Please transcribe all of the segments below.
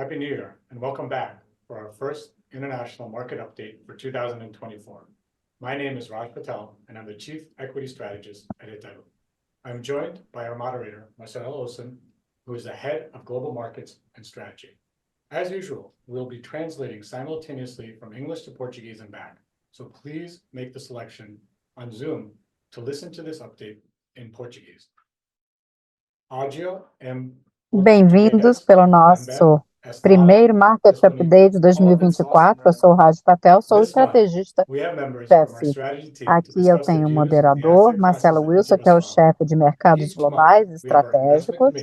Happy New Year and welcome back for our first international market update for 2024. My name is Raj Patel and I'm the Chief Equity Strategist at Itaú. I'm joined by our moderator, Marcelo Olsen, who is the Head of Global Markets and Strategy. As usual, we'll be translating simultaneously from English to Portuguese and back, so please make the selection on Zoom to listen to this update in Portuguese. Áudio em Bem-vindos pelo nosso primeiro Market Update de 2024. Eu sou o Raj Patel, sou estrategista-chefe. Aqui eu tenho o moderador, Marcelo Wilson, que é o chefe de mercados globais estratégicos.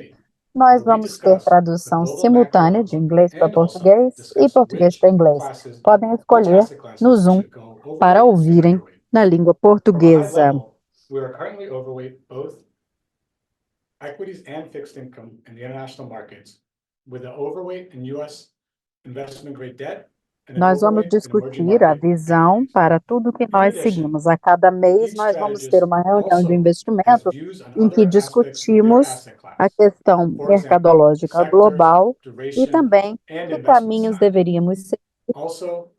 Nós vamos ter tradução simultânea de inglês para português e português para inglês. Podem escolher no Zoom para ouvirem na língua portuguesa. Equities and fixed income in the international markets, with an overweight in U.S. investment grade debt. Nós vamos discutir a visão para tudo que nós seguimos. A cada mês nós vamos ter uma reunião de investimento em que discutimos a questão mercadológica global e também que caminhos deveríamos seguir.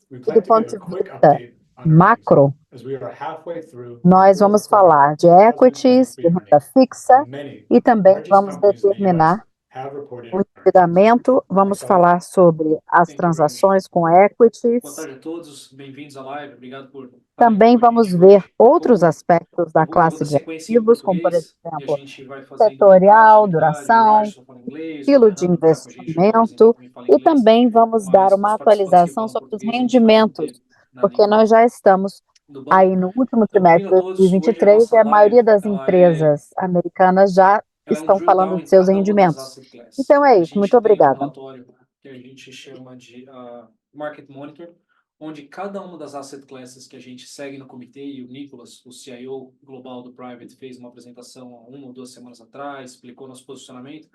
Do ponto de vista macro, nós vamos falar de equities, de renda fixa e também vamos determinar o endividamento, vamos falar sobre as transações com equities. Boa tarde a todos, bem-vindos à live, obrigado por... Também vamos ver outros aspectos da classe de ativos, como por exemplo, setorial, duração, estilo de investimento e também vamos dar uma atualização sobre os rendimentos, porque nós já estamos aí no último trimestre de 2023 e a maioria das empresas americanas já estão falando de seus rendimentos. Então é isso, muito obrigada. Um relatório que a gente chama de Market Monitor, onde cada uma das asset classes que a gente segue no comitê, e o Nicolas, o CIO global do Private, fez uma apresentação há 1 ou 2 semanas atrás, explicou nosso posicionamento.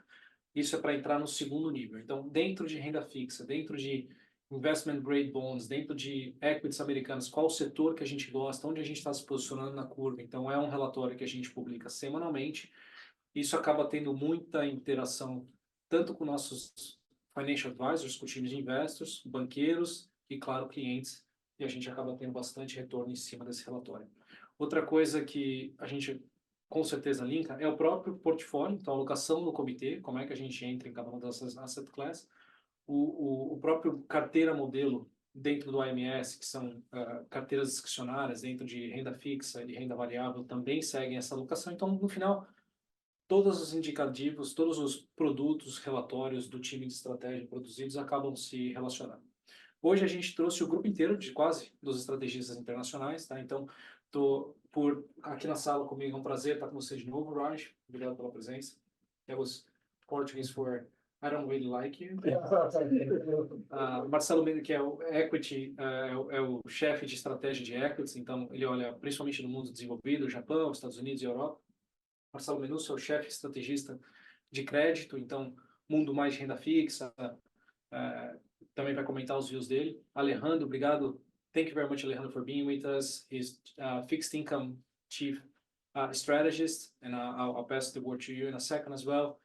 Isso é para entrar no segundo nível. Então, dentro de renda fixa, dentro de investment grade bonds, dentro de equities americanas, qual o setor que a gente gosta, onde a gente está se posicionando na curva. Então, é um relatório que a gente publica semanalmente. Isso acaba tendo muita interação, tanto com nossos financial advisors, com times de investors, banqueiros e, claro, clientes. E a gente acaba tendo bastante retorno em cima desse relatório. Outra coisa que a gente com certeza linka é o próprio portfólio, então a alocação no comitê, como é que a gente entra em cada uma dessas asset classes. O próprio carteira modelo dentro do AMS, que são carteiras discricionárias dentro de renda fixa e renda variável, também seguem essa alocação. Então, no final, todos os indicativos, todos os produtos, relatórios do time de estratégia produzidos acabam se relacionando. Hoje a gente trouxe o grupo inteiro de quase dos estrategistas internacionais, tá? Então, estou aqui na sala comigo, é um prazer estar com você de novo, Raj. Obrigado pela presença. That was Portuguese for I don't really like you. Marcelo Mendes, que é o Equity, é o chefe de estratégia de Equities, então ele olha principalmente no mundo desenvolvido, Japão, Estados Unidos e Europa. Marcelo Menusso é o chefe estrategista de crédito, então mundo mais de renda fixa, também vai comentar os views dele. Alejandro, obrigado. Thank you very much, Alejandro, for being with us. He's fixed income chief strategist, and I'll pass the word to you in a second as well.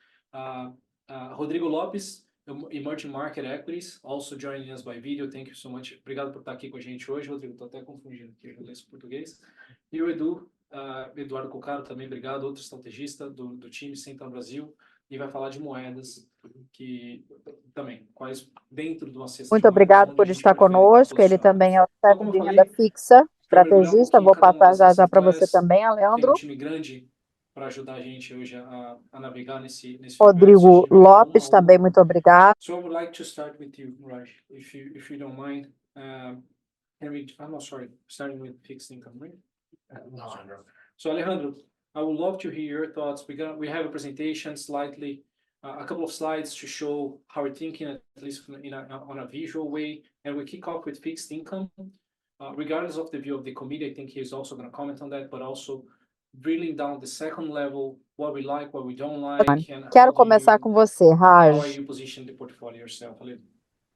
Rodrigo Lopes, Emerging Market Equities, also joining us by video. Thank you so much. Obrigado por estar aqui com a gente hoje, Rodrigo. Estou até confundindo aqui o inglês e o português. E o Eduardo Cocaro, também obrigado, outro estrategista do time Central Brasil, e vai falar de moedas, que também, quais dentro do acesso. Muito obrigado por estar conosco. Ele também é o chefe de renda fixa, estrategista. Vou passar já para você também, Alejandro. Tem um time grande para ajudar a gente hoje a navegar nesse Rodrigo Lopes, também muito obrigado. So I would like to start with you, Raj, if you don't mind. I'm not sorry, starting with fixed income, right? So Alejandro, I would love to hear your thoughts. We have a presentation, slightly, a couple of slides to show how we're thinking, at least on a visual way, and we kick off with fixed income. Regardless of the view of the committee, I think he's also going to comment on that, but also drilling down the second level, what we like, what we don't like. Quero começar com você, Raj. How are you positioning the portfolio yourself,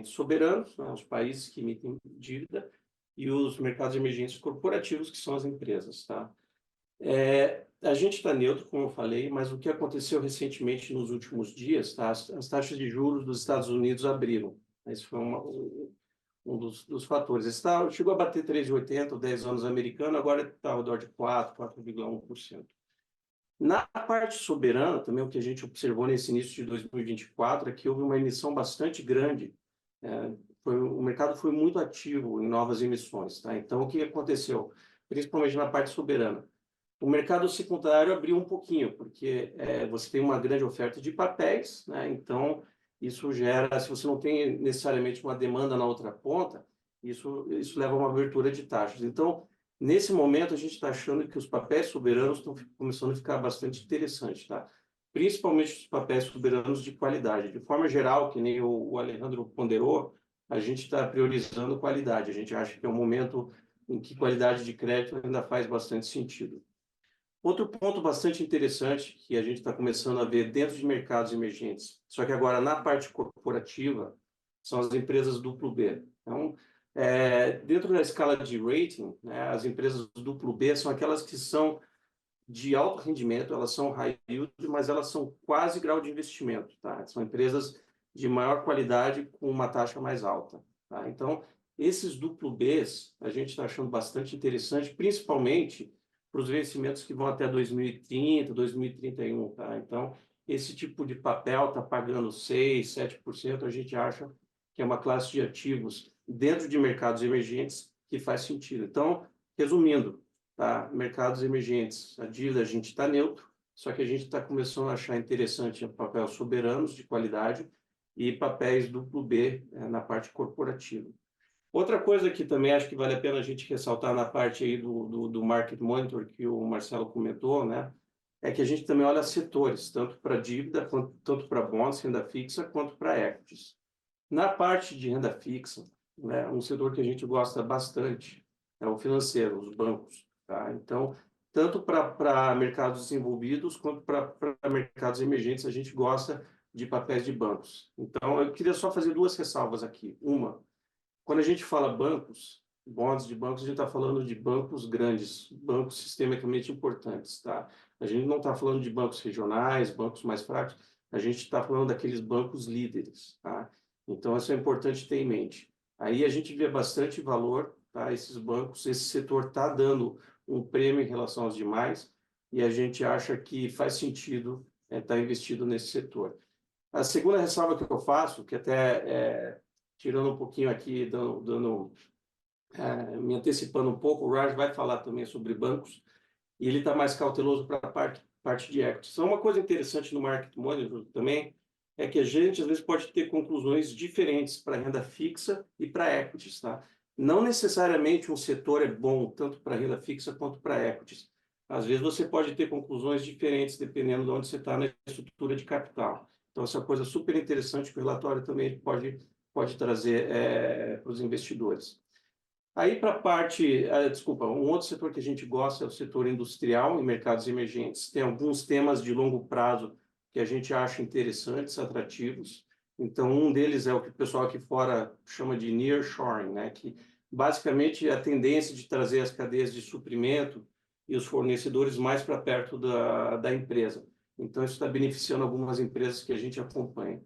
emergentes soberanos, né, os países que emitem dívida, e os mercados emergentes corporativos, que são as empresas, tá? A gente está neutro, como eu falei, mas o que aconteceu recentemente nos últimos dias, tá? As taxas de juros dos Estados Unidos abriram. Esse foi um dos fatores. Chegou a bater 3,80, 10 anos americano, agora está ao redor de 4,1%. Na parte soberana, também o que a gente observou nesse início de 2024 é que houve uma emissão bastante grande. O mercado foi muito ativo em novas emissões, tá? Então, o que aconteceu? Principalmente na parte soberana. O mercado secundário abriu um pouquinho, porque você tem uma grande oferta de papéis, né? Então, isso gera, se você não tem necessariamente uma demanda na outra ponta, isso leva a uma abertura de taxas. Então, nesse momento, a gente está achando que os papéis soberanos estão começando a ficar bastante interessantes, tá? Principalmente os papéis soberanos de qualidade. De forma geral, que nem o Alejandro ponderou, a gente está priorizando qualidade. A gente acha que é um momento em que qualidade de crédito ainda faz bastante sentido. Outro ponto bastante interessante que a gente está começando a ver dentro de mercados emergentes, só que agora na parte corporativa, são as empresas duplo B. Então, dentro da escala de rating, né, as empresas duplo B são aquelas que são de alto rendimento, elas são high yield, mas elas são quase grau de investimento, tá? São empresas de maior qualidade com uma taxa mais alta, tá? Então, esses duplo Bs, a gente está achando bastante interessante, principalmente para os vencimentos que vão até 2030, 2031, tá? Então, esse tipo de papel está pagando 6%, 7%, a gente acha que é uma classe de ativos dentro de mercados emergentes que faz sentido. Então, resumindo, tá? Mercados emergentes, a dívida a gente está neutro, só que a gente está começando a achar interessante papéis soberanos de qualidade e papéis duplo B na parte corporativa. Outra coisa que também acho que vale a pena a gente ressaltar na parte aí do Market Monitor, que o Marcelo comentou, né? É que a gente também olha setores, tanto para dívida, tanto para bonds, renda fixa, quanto para equities. Na parte de renda fixa, né, um setor que a gente gosta bastante é o financeiro, os bancos, tá? Então, tanto para mercados desenvolvidos quanto para mercados emergentes, a gente gosta de papéis de bancos. Então, eu queria só fazer duas ressalvas aqui. Uma, quando a gente fala bancos, bonds de bancos, a gente está falando de bancos grandes, bancos sistemicamente importantes, tá? A gente não está falando de bancos regionais, bancos mais fracos, a gente está falando daqueles bancos líderes, tá? Então, isso é importante ter em mente. Aí a gente vê bastante valor, tá? Esses bancos, esse setor está dando um prêmio em relação aos demais e a gente acha que faz sentido estar investido nesse setor. A segunda ressalva que eu faço, que até tirando um pouquinho aqui, me antecipando um pouco, o Raj vai falar também sobre bancos, e ele está mais cauteloso para a parte de equities. Então, uma coisa interessante no Market Monitor também é que a gente, às vezes, pode ter conclusões diferentes para renda fixa e para equities, tá? Não necessariamente um setor é bom tanto para renda fixa quanto para equities. Às vezes, você pode ter conclusões diferentes dependendo de onde você está na estrutura de capital. Então, essa é uma coisa super interessante que o relatório também pode trazer para os investidores. Aí, para a parte, desculpa, um outro setor que a gente gosta é o setor industrial em mercados emergentes. Tem alguns temas de longo prazo que a gente acha interessantes, atrativos. Então, um deles é o que o pessoal aqui fora chama de nearshoring, né? Que basicamente é a tendência de trazer as cadeias de suprimento e os fornecedores mais para perto da empresa. Então, isso está beneficiando algumas empresas que a gente acompanha.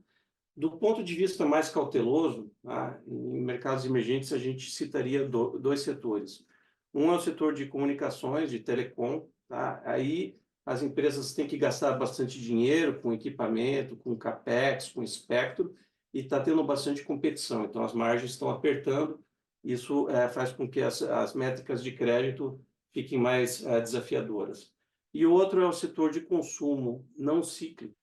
Do ponto de vista mais cauteloso, tá? Em mercados emergentes, a gente citaria dois setores. Um é o setor de comunicações, de telecom. Tá? Aí as empresas têm que gastar bastante dinheiro com equipamento, com capex, com espectro, e está tendo bastante competição. Então, as margens estão apertando. Isso faz com que as métricas de crédito fiquem mais desafiadoras. E o outro é o setor de consumo não cíclico,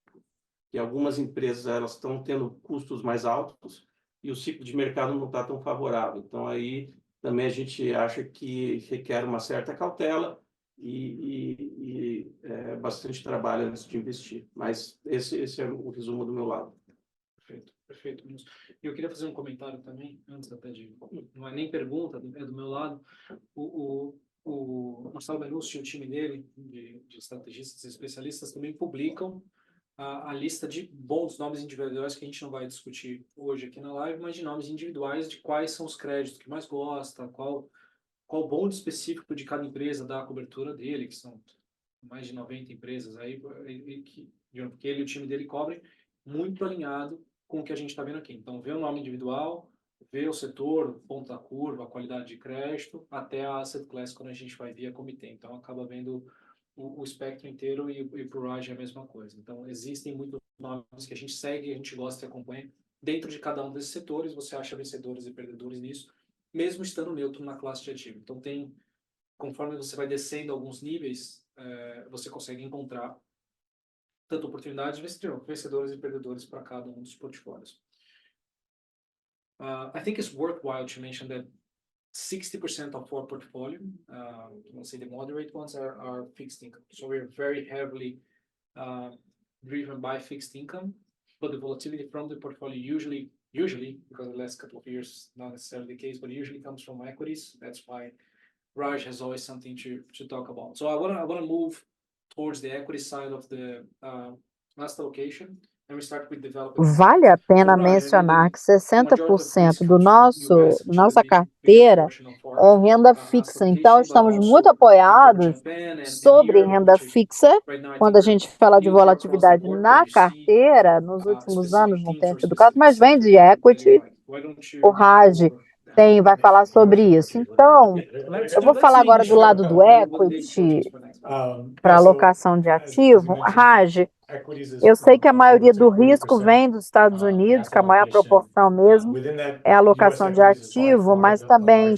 que algumas empresas elas estão tendo custos mais altos e o ciclo de mercado não está tão favorável. Então, aí também a gente acha que requer uma certa cautela e bastante trabalho antes de investir. Mas esse é o resumo do meu lado. Perfeito, perfeito. E eu queria fazer um comentário também, antes até de... Não é nem pergunta, é do meu lado. O Marcelo Benucci e o time dele, de estrategistas e especialistas, também publicam a lista de bons nomes individuais que a gente não vai discutir hoje aqui na live, mas de nomes individuais de quais são os créditos que mais gosta, qual bonde específico de cada empresa dá a cobertura dele, que são mais de 90 empresas aí, que ele e o time dele cobrem, muito alinhado com o que a gente está vendo aqui. Então, vê o nome individual, vê o setor, o ponto da curva, a qualidade de crédito, até a asset class quando a gente vai via comitê. Então, acaba vendo o espectro inteiro e para o Raj é a mesma coisa. Então, existem muitos nomes que a gente segue, a gente gosta e acompanha. Dentro de cada um desses setores, você acha vencedores e perdedores nisso, mesmo estando neutro na classe de ativo. Então, tem conforme você vai descendo alguns níveis, você consegue encontrar tanto oportunidades de vencedores e perdedores para cada um dos portfólios. I think it's worthwhile to mention that 60% of our portfolio, let's say the moderate ones, are fixed income. So we're very heavily driven by fixed income, but the volatility from the portfolio usually, because the last couple of years, not necessarily the case, but usually comes from equities. That's why Raj has always something to talk about. So I wanna move towards the equity side of the asset allocation. Vale a pena mencionar que 60% da nossa carteira é renda fixa. Então, estamos muito apoiados sobre renda fixa. Quando a gente fala de volatilidade na carteira, nos últimos anos não tem tido caso, mas vem de equity. O Raj vai falar sobre isso. Então, eu vou falar agora do lado do equity para alocação de ativo. Raj, eu sei que a maioria do risco vem dos Estados Unidos, que a maior proporção mesmo é a alocação de ativo, mas também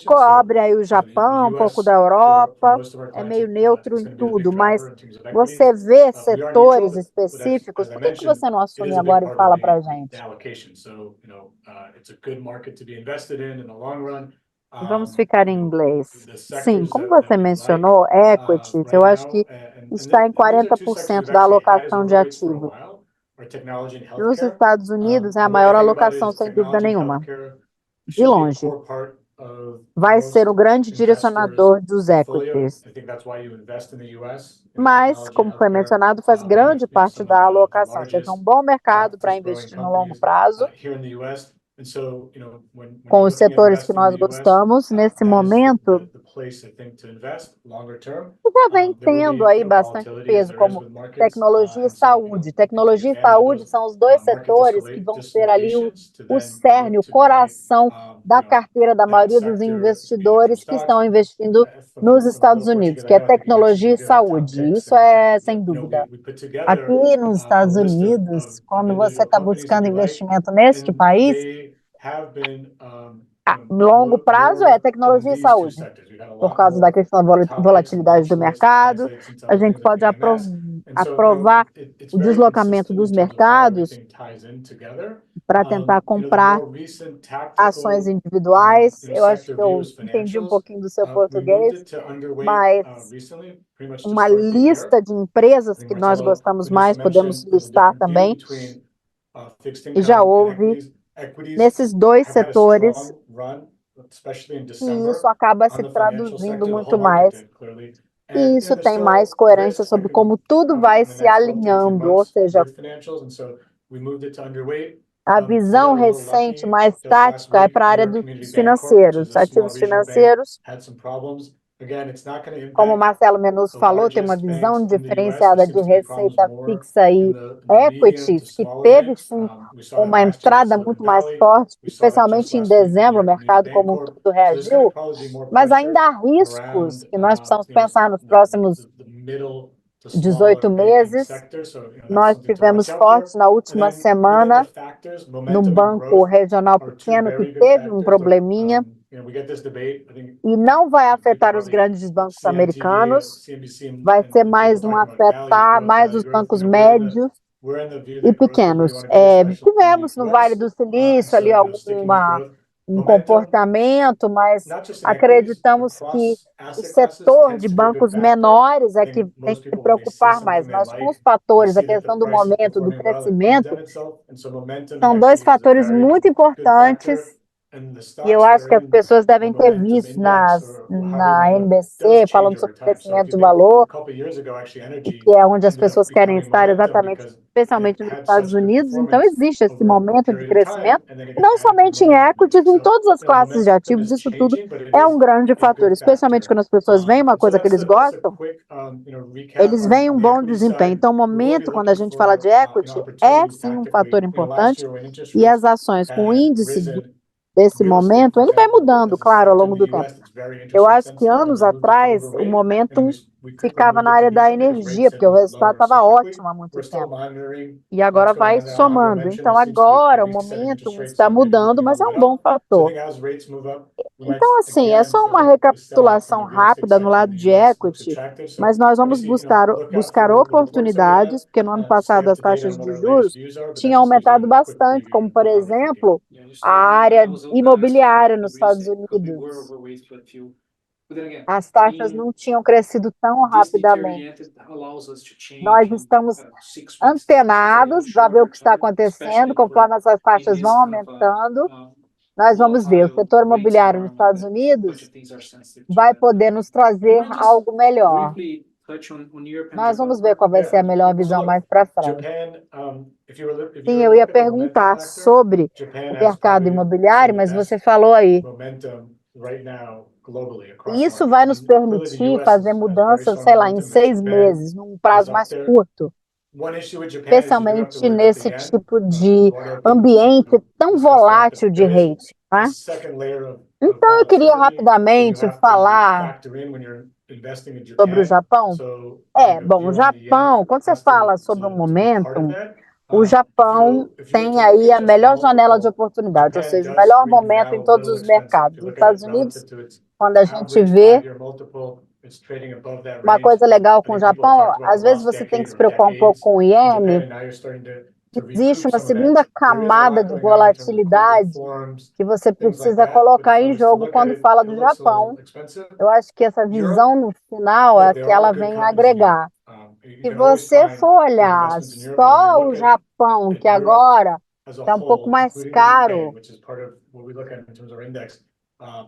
cobre aí o Japão, um pouco da Europa, é meio neutro em tudo, mas você vê setores específicos, por que você não assume agora e fala para a gente? Vamos ficar em inglês. Sim, como você mencionou, equities, eu acho que está em 40% da alocação de ativos. Nos Estados Unidos, é a maior alocação, sem dúvida nenhuma. De longe. Vai ser o grande direcionador dos equities. Mas, como foi mencionado, faz grande parte da alocação. Ou seja, é um bom mercado para investir no longo prazo. Com os setores que nós gostamos, nesse momento, já vem tendo aí bastante peso, como tecnologia e saúde. Tecnologia e saúde são os dois setores que vão ser ali o cerne, o coração da carteira da maioria dos investidores que estão investindo nos Estados Unidos, que é tecnologia e saúde. Isso é sem dúvida. Aqui nos Estados Unidos, quando você está buscando investimento neste país, longo prazo é tecnologia e saúde. Por causa da questão da volatilidade do mercado, a gente pode aprovar o deslocamento dos mercados para tentar comprar ações individuais. Eu acho que eu entendi um pouquinho do seu português, mas uma lista de empresas que nós gostamos mais, podemos listar também, e já houve nesses dois setores, e isso acaba se traduzindo muito mais. E isso tem mais coerência sobre como tudo vai se alinhando, ou seja, a visão recente mais tática é para a área dos financeiros, ativos financeiros. Como o Marcelo Menuso falou, tem uma visão diferenciada de receita fixa e equities, que teve sim uma entrada muito mais forte, especialmente em dezembro, o mercado como um todo reagiu, mas ainda há riscos que nós precisamos pensar nos próximos 18 meses. Nós tivemos fortes na última semana no banco regional pequeno que teve um probleminha e não vai afetar os grandes bancos americanos, vai ser mais afetar mais os bancos médios e pequenos. Tivemos no Vale do Silício ali um comportamento, mas acreditamos que o setor de bancos menores é que tem que se preocupar mais. Nós, com os fatores, a questão do momento, do crescimento, são dois fatores muito importantes e eu acho que as pessoas devem ter visto na NBC falando sobre crescimento de valor, e que é onde as pessoas querem estar exatamente, especialmente nos Estados Unidos. Então, existe esse momento de crescimento, não somente em equities, em todas as classes de ativos, isso tudo é um grande fator, especialmente quando as pessoas veem uma coisa que eles gostam, eles veem um bom desempenho. Então, o momento, quando a gente fala de equity, é sim um fator importante, e as ações com índice desse momento, ele vai mudando, claro, ao longo do tempo. Eu acho que anos atrás, o momentum ficava na área da energia, porque o resultado estava ótimo há muito tempo. E agora vai somando. Então, agora o momentum está mudando, mas é um bom fator. Então, assim, é só uma recapitulação rápida no lado de equity, mas nós vamos buscar oportunidades, porque no ano passado as taxas de juros tinham aumentado bastante, como, por exemplo, a área imobiliária nos Estados Unidos. As taxas não tinham crescido tão rapidamente. Nós estamos antenados para ver o que está acontecendo, conforme essas taxas vão aumentando. Nós vamos ver, o setor imobiliário nos Estados Unidos vai poder nos trazer algo melhor. Nós vamos ver qual vai ser a melhor visão mais para frente. Sim, eu ia perguntar sobre o mercado imobiliário, mas você falou aí. Isso vai nos permitir fazer mudanças, sei lá, em 6 meses, num prazo mais curto, especialmente nesse tipo de ambiente tão volátil de rate, tá? Então, eu queria rapidamente falar sobre o Japão. Bom, o Japão, quando você fala sobre o momentum, o Japão tem aí a melhor janela de oportunidade, ou seja, o melhor momento em todos os mercados. Nos Estados Unidos, quando a gente vê uma coisa legal com o Japão, às vezes você tem que se preocupar um pouco com o iene, existe uma segunda camada de volatilidade que você precisa colocar em jogo quando fala do Japão. Eu acho que essa visão no final é que ela vem agregar. Se você for olhar só o Japão, que agora está um pouco mais caro,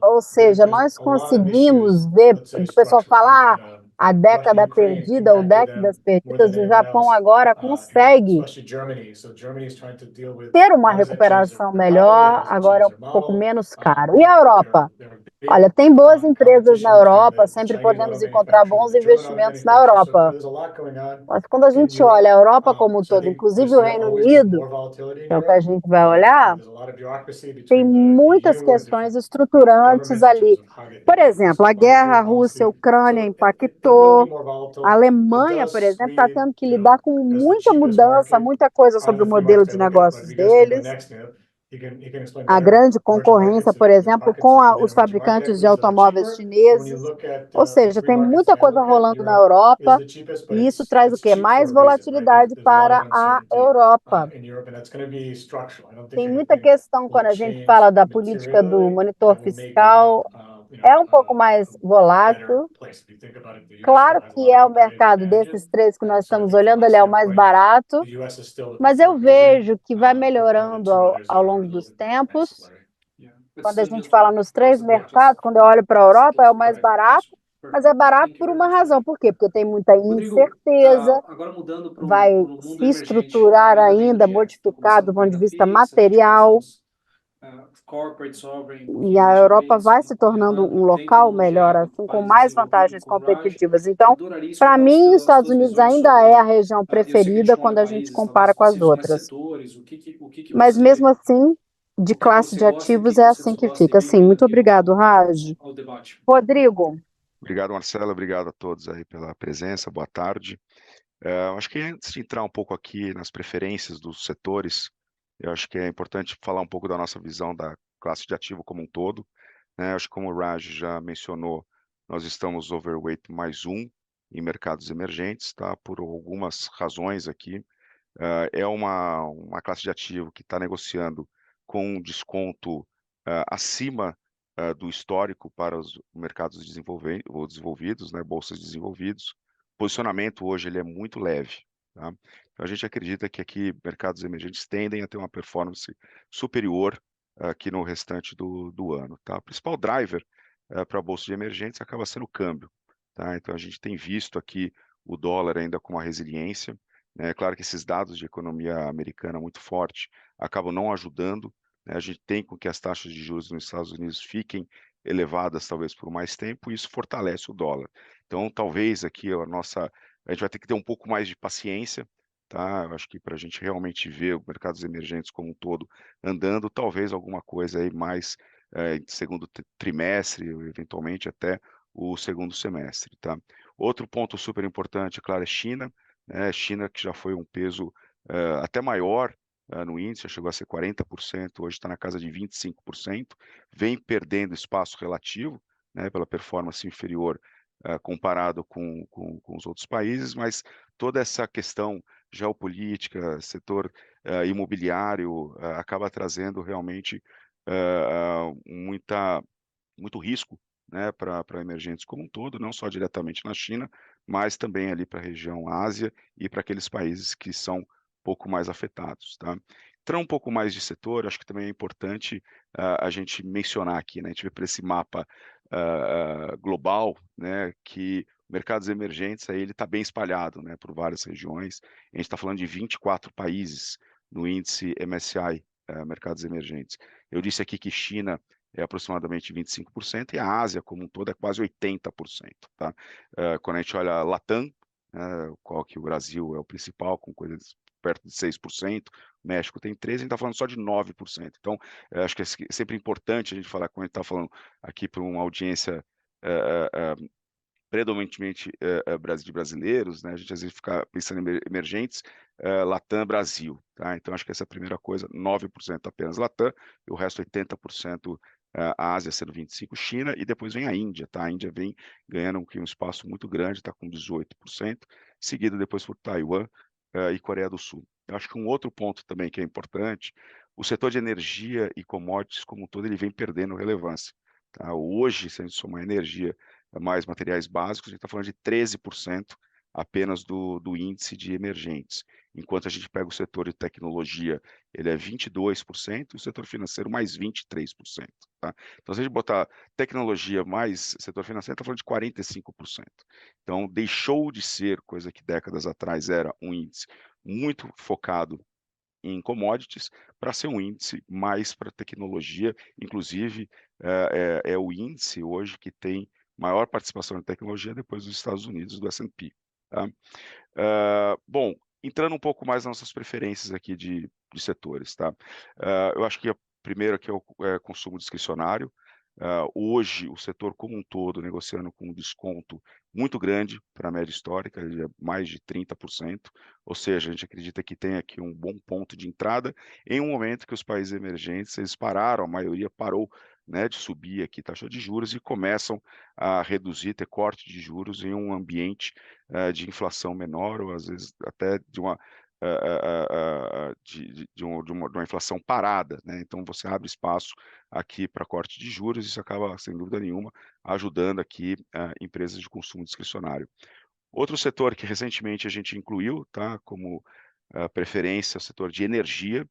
ou seja, nós conseguimos ver, o pessoal fala, a década perdida ou décadas perdidas, o Japão agora consegue ter uma recuperação melhor, agora é um pouco menos caro. E a Europa? Olha, tem boas empresas na Europa, sempre podemos encontrar bons investimentos na Europa. Mas quando a gente olha a Europa como um todo, inclusive o Reino Unido, que é o que a gente vai olhar, tem muitas questões estruturantes ali. Por exemplo, a guerra Rússia-Ucrânia impactou. A Alemanha, por exemplo, está tendo que lidar com muita mudança, muita coisa sobre o modelo de negócios deles. A grande concorrência, por exemplo, com os fabricantes de automóveis chineses. Ou seja, tem muita coisa rolando na Europa e isso traz o quê? Mais volatilidade para a Europa. Tem muita questão quando a gente fala da política do monitor fiscal, é um pouco mais volátil. Claro que é o mercado desses três que nós estamos olhando, ele é o mais barato, mas eu vejo que vai melhorando ao longo dos tempos. Quando a gente fala nos três mercados, quando eu olho para a Europa, é o mais barato, mas é barato por uma razão. Por quê? Porque tem muita incerteza, vai se estruturar ainda, modificar do ponto de vista material. E a Europa vai se tornando um local melhor, assim, com mais vantagens competitivas. Então, para mim, os Estados Unidos ainda é a região preferida quando a gente compara com as outras. Mas mesmo assim, de classe de ativos é assim que fica. Sim, muito obrigado, Raj. Rodrigo. Obrigado, Marcelo. Obrigado a todos aí pela presença. Boa tarde. Acho que antes de entrar um pouco aqui nas preferências dos setores, eu acho que é importante falar um pouco da nossa visão da classe de ativo como um todo, né? Acho que como o Raj já mencionou, nós estamos overweight mais um em mercados emergentes, tá? Por algumas razões aqui. É uma classe de ativo que está negociando com um desconto acima do histórico para os mercados desenvolvidos, né, bolsas desenvolvidos. O posicionamento hoje ele é muito leve. Tá? Então a gente acredita que aqui mercados emergentes tendem a ter uma performance superior aqui no restante do ano. Tá? O principal driver para a bolsa de emergentes acaba sendo o câmbio. Tá? Então a gente tem visto aqui o dólar ainda com uma resiliência. É claro que esses dados de economia americana muito forte acabam não ajudando, né? A gente tem com que as taxas de juros nos Estados Unidos fiquem elevadas talvez por mais tempo e isso fortalece o dólar. Então talvez aqui a gente vai ter que ter um pouco mais de paciência, tá? Eu acho que para a gente realmente ver os mercados emergentes como um todo andando, talvez alguma coisa aí mais segundo trimestre, eventualmente até o segundo semestre, tá? Outro ponto super importante, claro, é China. China que já foi um peso até maior no índice, já chegou a ser 40%, hoje está na casa de 25%, vem perdendo espaço relativo, né, pela performance inferior comparado com os outros países, mas toda essa questão geopolítica, setor imobiliário, acaba trazendo realmente muito risco, né, para emergentes como um todo, não só diretamente na China, mas também ali para a região Ásia e para aqueles países que são um pouco mais afetados, tá? Entrando um pouco mais de setor, acho que também é importante a gente mencionar aqui, né, a gente vê por esse mapa global, né, que mercados emergentes aí ele está bem espalhado, né, por várias regiões. A gente está falando de 24 países no índice MSCI, mercados emergentes. Eu disse aqui que China é aproximadamente 25%, e a Ásia como um todo é quase 80%, tá? Quando a gente olha a Latam, qual que o Brasil é o principal, com coisas perto de 6%, o México tem 13%, a gente está falando só de 9%. Então, acho que é sempre importante a gente falar, quando a gente está falando aqui para uma audiência predominantemente de brasileiros, né? A gente às vezes fica pensando em emergentes, Latam, Brasil, tá? Então acho que essa é a primeira coisa, 9% apenas Latam, e o resto 80% a Ásia sendo 25%, China, e depois vem a Índia, tá? A Índia vem ganhando um espaço muito grande, está com 18%, seguido depois por Taiwan e Coreia do Sul. Eu acho que um outro ponto também que é importante, o setor de energia e commodities como um todo, ele vem perdendo relevância, tá? Hoje, se a gente somar energia mais materiais básicos, a gente está falando de 13% apenas do índice de emergentes. Enquanto a gente pega o setor de tecnologia, ele é 22%, e o setor financeiro mais 23%. Tá? Então, se a gente botar tecnologia mais setor financeiro, está falando de 45%. Então, deixou de ser, coisa que décadas atrás era um índice muito focado em commodities, para ser um índice mais para tecnologia, inclusive é o índice hoje que tem maior participação em tecnologia depois dos Estados Unidos, do S&P. Tá? Bom, entrando um pouco mais nas nossas preferências aqui de setores. Tá? Eu acho que a primeira aqui é o consumo discricionário. Hoje, o setor como um todo negociando com um desconto muito grande para a média histórica, ele é mais de 30%, ou seja, a gente acredita que tem aqui um bom ponto de entrada em um momento que os países emergentes eles pararam, a maioria parou, né, de subir aqui taxa de juros e começam a reduzir, ter corte de juros em um ambiente de inflação menor, ou às vezes até de uma uma inflação parada, né? Então você abre espaço aqui para corte de juros, e isso acaba, sem dúvida nenhuma, ajudando aqui empresas de consumo discricionário. Outro setor que recentemente a gente incluiu, tá, como preferência, é o setor de energia.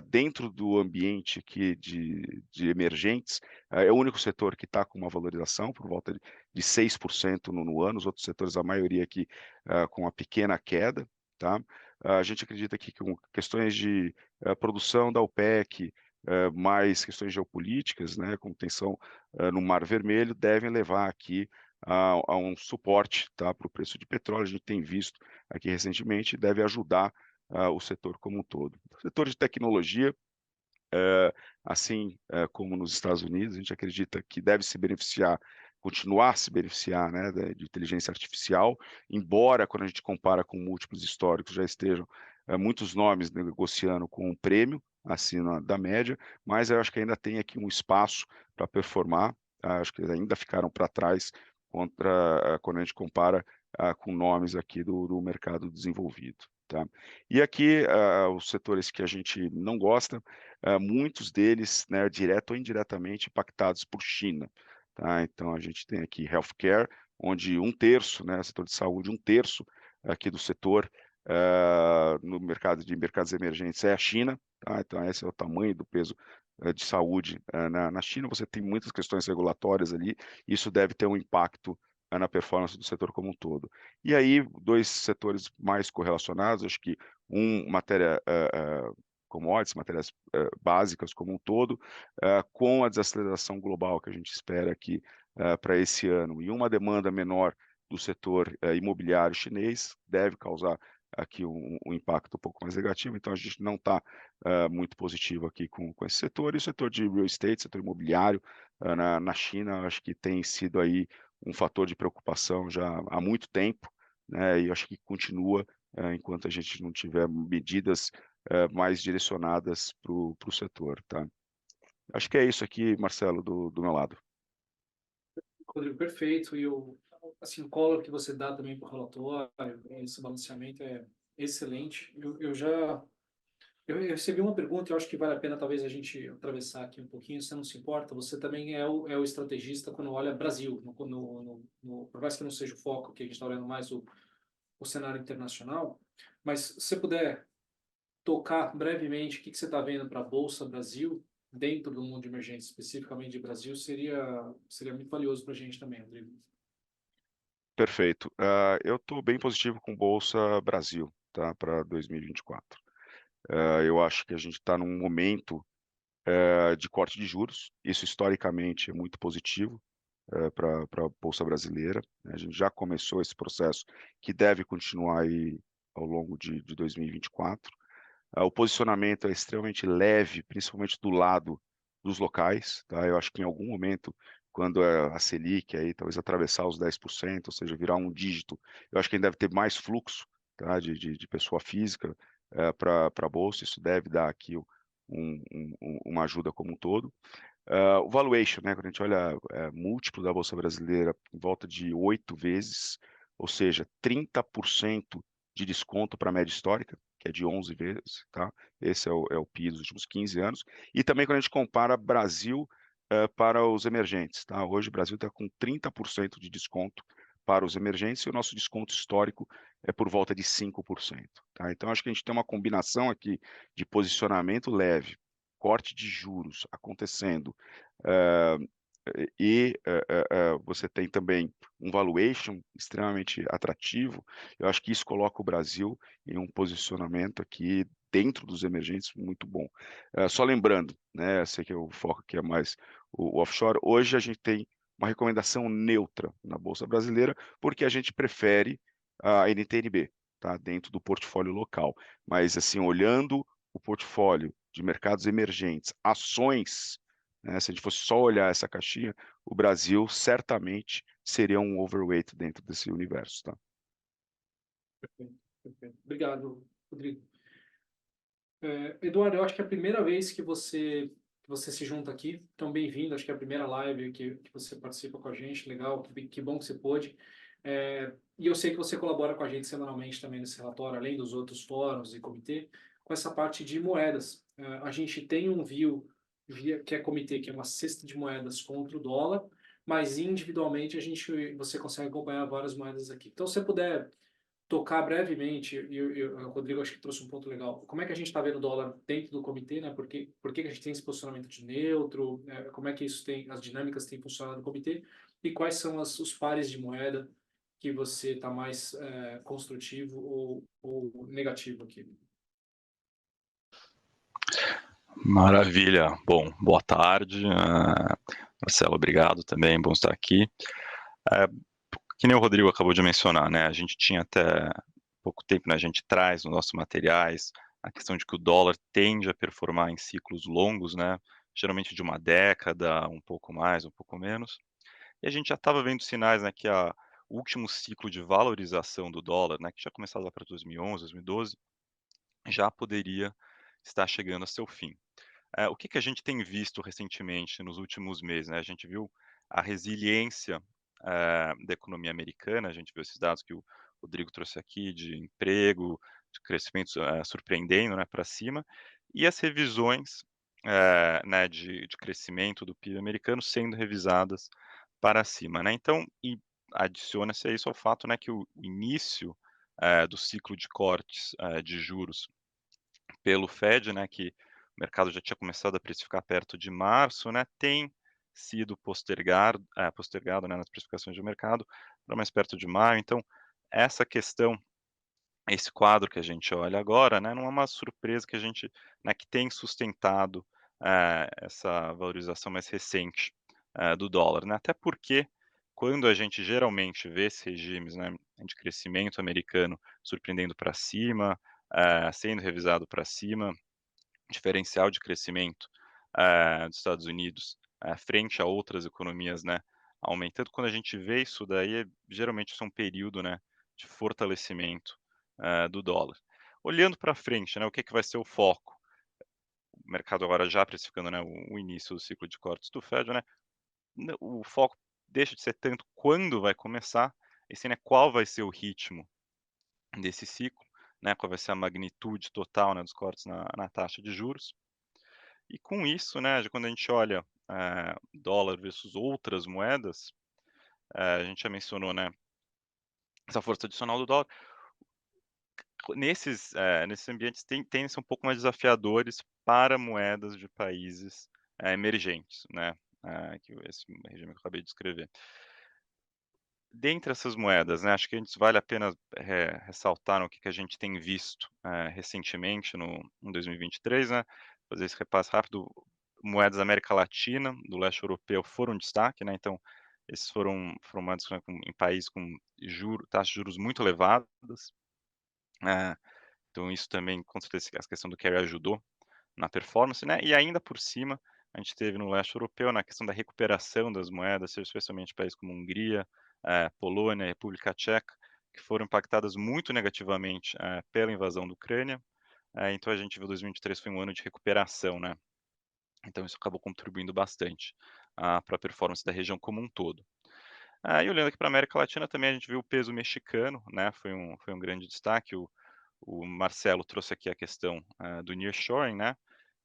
Dentro do ambiente aqui de emergentes, é o único setor que está com uma valorização por volta de 6% no ano, os outros setores, a maioria aqui com uma pequena queda. Tá? A gente acredita que com questões de produção da OPEC, mais questões geopolíticas, né, com tensão no Mar Vermelho, devem levar aqui a um suporte, tá, para o preço de petróleo. A gente tem visto aqui recentemente, deve ajudar o setor como um todo. O setor de tecnologia, assim como nos Estados Unidos, a gente acredita que deve se beneficiar, continuar a se beneficiar, né, de inteligência artificial, embora quando a gente compara com múltiplos históricos já estejam muitos nomes negociando com um prêmio acima da média, mas eu acho que ainda tem aqui um espaço para performar, acho que ainda ficaram para trás quando a gente compara com nomes aqui do mercado desenvolvido. Tá? E aqui, os setores que a gente não gosta, muitos deles, né, direto ou indiretamente, impactados por China. Tá? Então, a gente tem aqui healthcare, onde 1/3, né, setor de saúde, 1/3 aqui do setor no mercado de mercados emergentes é a China. Tá? Então, esse é o tamanho do peso de saúde na China. Você tem muitas questões regulatórias ali, isso deve ter um impacto na performance do setor como um todo. E aí, dois setores mais correlacionados, acho que matéria commodities, matérias básicas como um todo, com a desaceleração global que a gente espera aqui para esse ano, e uma demanda menor do setor imobiliário chinês, deve causar aqui um impacto um pouco mais negativo. Então a gente não está muito positivo aqui com esse setor. E o setor de real estate, setor imobiliário na China, acho que tem sido aí um fator de preocupação já há muito tempo, né? E acho que continua enquanto a gente não tiver medidas mais direcionadas para o setor, tá? Acho que é isso aqui, Marcelo, do meu lado. Rodrigo, perfeito. E assim, o color que você dá também para o relatório, esse balanceamento é excelente. Eu recebi uma pergunta, eu acho que vale a pena talvez a gente atravessar aqui um pouquinho, se não se importa. Você também é o estrategista quando olha Brasil, por mais que não seja o foco, que a gente está olhando mais o cenário internacional, mas se você puder tocar brevemente o que você está vendo para a Bolsa Brasil, dentro do mundo de emergência, especificamente de Brasil, seria muito valioso para a gente também, Rodrigo. Perfeito. Eu estou bem positivo com Bolsa Brasil, tá, para 2024. Eu acho que a gente está num momento de corte de juros, isso historicamente é muito positivo para a Bolsa Brasileira, né? A gente já começou esse processo que deve continuar aí ao longo de 2024. O posicionamento é extremamente leve, principalmente do lado dos locais, tá? Eu acho que em algum momento, quando a Selic aí talvez atravessar os 10%, ou seja, virar um dígito, eu acho que ainda deve ter mais fluxo, tá? de pessoa física para a Bolsa, isso deve dar aqui uma ajuda como um todo. O valuation, né, quando a gente olha múltiplo da Bolsa Brasileira, em volta de 8 vezes, ou seja, 30% de desconto para a média histórica, que é de 11 vezes, tá? Esse é o PI dos últimos 15 anos. E também quando a gente compara Brasil para os emergentes, tá? Hoje o Brasil está com 30% de desconto para os emergentes e o nosso desconto histórico é por volta de 5%, tá? Então acho que a gente tem uma combinação aqui de posicionamento leve, corte de juros acontecendo, você tem também um valuation extremamente atrativo. Eu acho que isso coloca o Brasil em um posicionamento aqui dentro dos emergentes muito bom. Só lembrando, né, sei que o foco aqui é mais o offshore, hoje a gente tem uma recomendação neutra na Bolsa Brasileira, porque a gente prefere a NTNB, tá, dentro do portfólio local. Mas, assim, olhando o portfólio de mercados emergentes, ações, né, se a gente fosse só olhar essa caixinha, o Brasil certamente seria um overweight dentro desse universo, tá? Perfeito, perfeito. Obrigado, Rodrigo. Eduardo, eu acho que é a primeira vez que você se junta aqui, então bem-vindo, acho que é a primeira live que você participa com a gente, legal, que bom que você pôde. E eu sei que você colabora com a gente semanalmente também nesse relatório, além dos outros fóruns e comitê, com essa parte de moedas. A gente tem um que é comitê, que é uma cesta de moedas contra o dólar, mas individualmente você consegue acompanhar várias moedas aqui. Então, se você puder tocar brevemente, o Rodrigo acho que trouxe um ponto legal. Como é que a gente está vendo o dólar dentro do comitê, né? Por que a gente tem esse posicionamento de neutro? Como é que as dinâmicas têm funcionado no comitê? E quais são os pares de moeda que você está mais construtivo ou negativo aqui? Maravilha. Bom, boa tarde. Marcelo, obrigado também, bom estar aqui. Que nem o Rodrigo acabou de mencionar, né? A gente tinha até pouco tempo, né? A gente traz nos nossos materiais a questão de que o dólar tende a performar em ciclos longos, né? Geralmente de uma década, um pouco mais, um pouco menos. E a gente já estava vendo sinais, né? Que o último ciclo de valorização do dólar, né? Que já começava lá para 2011, 2012, já poderia estar chegando a seu fim. O que a gente tem visto recentemente nos últimos meses, né? A gente viu a resiliência da economia americana, a gente viu esses dados que o Rodrigo trouxe aqui de emprego, de crescimento surpreendendo, né, para cima, e as revisões né, de crescimento do PIB americano sendo revisadas para cima, né? Então, e adiciona-se a isso ao fato, né, que o início do ciclo de cortes de juros pelo Fed, né, que o mercado já tinha começado a precificar perto de março, né, tem sido postergado, né, nas precificações de mercado para mais perto de maio. Então, essa questão, esse quadro que a gente olha agora, né, não é uma surpresa que a gente, né, que tem sustentado essa valorização mais recente do dólar, né, até porque quando a gente geralmente vê esses regimes, né, de crescimento americano surpreendendo para cima, sendo revisado para cima, diferencial de crescimento dos Estados Unidos frente a outras economias, né, aumentando. Quando a gente vê isso daí, geralmente isso é um período, né, de fortalecimento do dólar. Olhando para frente, né, o que que vai ser o foco? O mercado agora já precificando, né, o início do ciclo de cortes do Fed, né, o foco deixa de ser tanto quando vai começar, e sim, né, qual vai ser o ritmo desse ciclo, né, qual vai ser a magnitude total, né, dos cortes na taxa de juros. E com isso, né, quando a gente olha, dólar versus outras moedas, a gente já mencionou, né, essa força adicional do dólar. Nesses ambientes tendem a ser um pouco mais desafiadores para moedas de países, emergentes, né, que esse regime que eu acabei de descrever. Dentre essas moedas, né, acho que antes vale a pena, ressaltar o que que a gente tem visto, recentemente em 2023, né, fazer esse repasse rápido. Moedas da América Latina, do leste europeu foram destaque, né, então esses foram moedas, né, em países com taxas de juros muito elevadas, eh, então isso também, com certeza, essa questão do carry ajudou na performance, né, e ainda por cima, a gente teve no leste europeu, na questão da recuperação das moedas, especialmente países como Hungria, Polônia, República Tcheca, que foram impactadas muito negativamente, pela invasão da Ucrânia. Então a gente viu 2023 foi um ano de recuperação, né, então isso acabou contribuindo bastante, para a performance da região como um todo. E olhando aqui para a América Latina também a gente viu o peso mexicano, né, foi um grande destaque. O Marcelo trouxe aqui a questão, do nearshoring, né,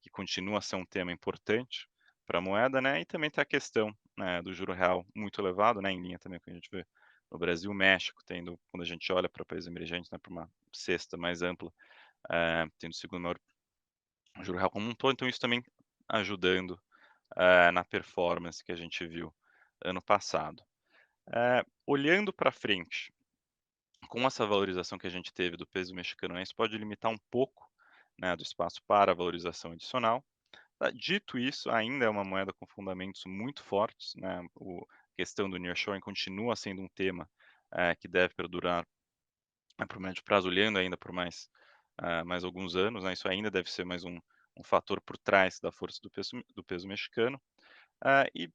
que continua a ser um tema importante para a moeda, né, e também tem a questão, né, do juro real muito elevado, né, em linha também com o que a gente vê no Brasil, México, tendo, quando a gente olha para países emergentes, né, para uma cesta mais ampla, tendo o segundo maior juro real como um todo, então isso também ajudando, na performance que a gente viu ano passado. Olhando para frente, com essa valorização que a gente teve do peso mexicano, né, isso pode limitar um pouco, né, do espaço para a valorização adicional. Dito isso, ainda é uma moeda com fundamentos muito fortes, né, a questão do nearshoring continua sendo um tema, que deve perdurar, para o médio prazo, olhando ainda por mais alguns anos, né, isso ainda deve ser mais um fator por trás da força do peso mexicano. E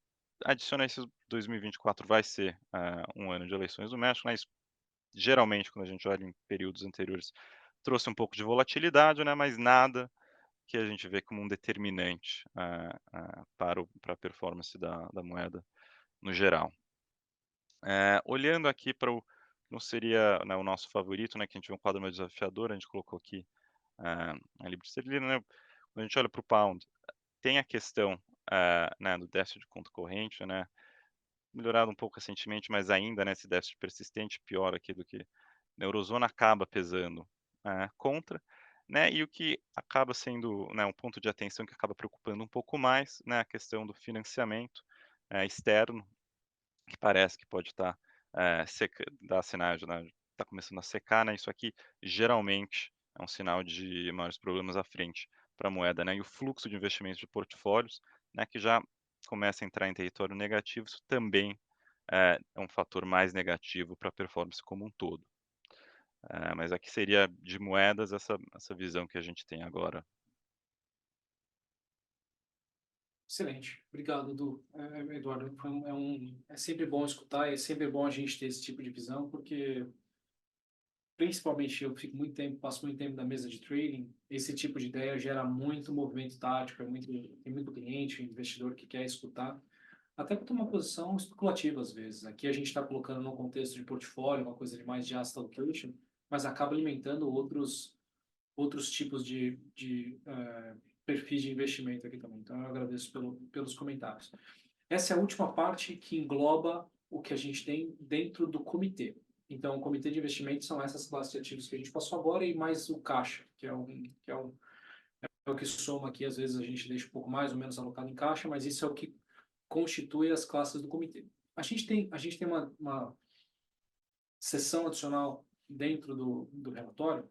adiciona isso, 2024 vai ser, um ano de eleições no México, né, isso geralmente, quando a gente olha em períodos anteriores, trouxe um pouco de volatilidade, né, mas nada que a gente vê como um determinante, para a performance da moeda no geral. Olhando aqui para o não seria, né, o nosso favorito, né, que a gente vê um quadro mais desafiador, a gente colocou aqui, a libra esterlina, né. Quando a gente olha para o pound, tem a questão, né, do déficit de conta corrente, né, melhorado um pouco recentemente, mas ainda, né, esse déficit persistente, pior aqui do que na eurozona, acaba pesando, contra, né, e o que acaba sendo, né, um ponto de atenção que acaba preocupando um pouco mais, né, a questão do financiamento, externo, que parece que pode estar, dar sinais, né, tá começando a secar, né, isso aqui geralmente é um sinal de maiores problemas à frente para a moeda, né, e o fluxo de investimentos de portfólios, né, que já começa a entrar em território negativo, isso também é um fator mais negativo para a performance como um todo. Mas aqui seria de moedas essa visão que a gente tem agora. Excelente. Obrigado, Edu. Eduardo, é sempre bom escutar e é sempre bom a gente ter esse tipo de visão, porque principalmente eu passo muito tempo na mesa de trading, esse tipo de ideia gera muito movimento tático, tem muito cliente, investidor que quer escutar, até para tomar posição especulativa às vezes. Aqui a gente está colocando no contexto de portfólio, uma coisa de mais de asset allocation, mas acaba alimentando outros tipos de perfis de investimento aqui também. Então, eu agradeço pelos comentários. Essa é a última parte que engloba o que a gente tem dentro do comitê. Então, o comitê de investimentos são essas classes de ativos que a gente passou agora e mais o caixa, que é o que soma aqui. Às vezes a gente deixa um pouco mais ou menos alocado em caixa, mas isso é o que constitui as classes do comitê. A gente tem uma seção adicional dentro do relatório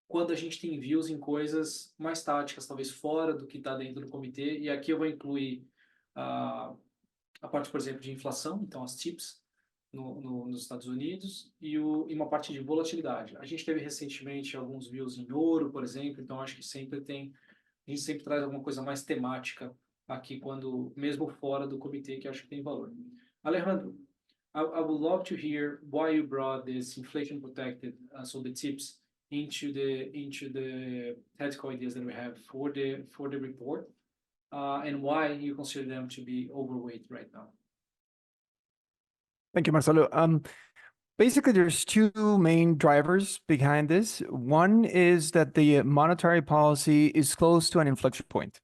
quando a gente tem views em coisas mais táticas, talvez fora do que está dentro do comitê, e aqui eu vou incluir a parte, por exemplo, de inflação, então as TIPS nos Estados Unidos, e uma parte de volatilidade. A gente teve recentemente alguns views em ouro, por exemplo, então acho que a gente sempre traz alguma coisa mais temática aqui, mesmo fora do comitê, que acho que tem valor. Alejandro, I would love to hear why you brought this inflation protected, so the TIPS, into the tactical ideas that we have for the report, and why you consider them to be overweight right now. Thank you, Marcelo. Basically, there's two main drivers behind this. One is that the monetary policy is close to an inflection point.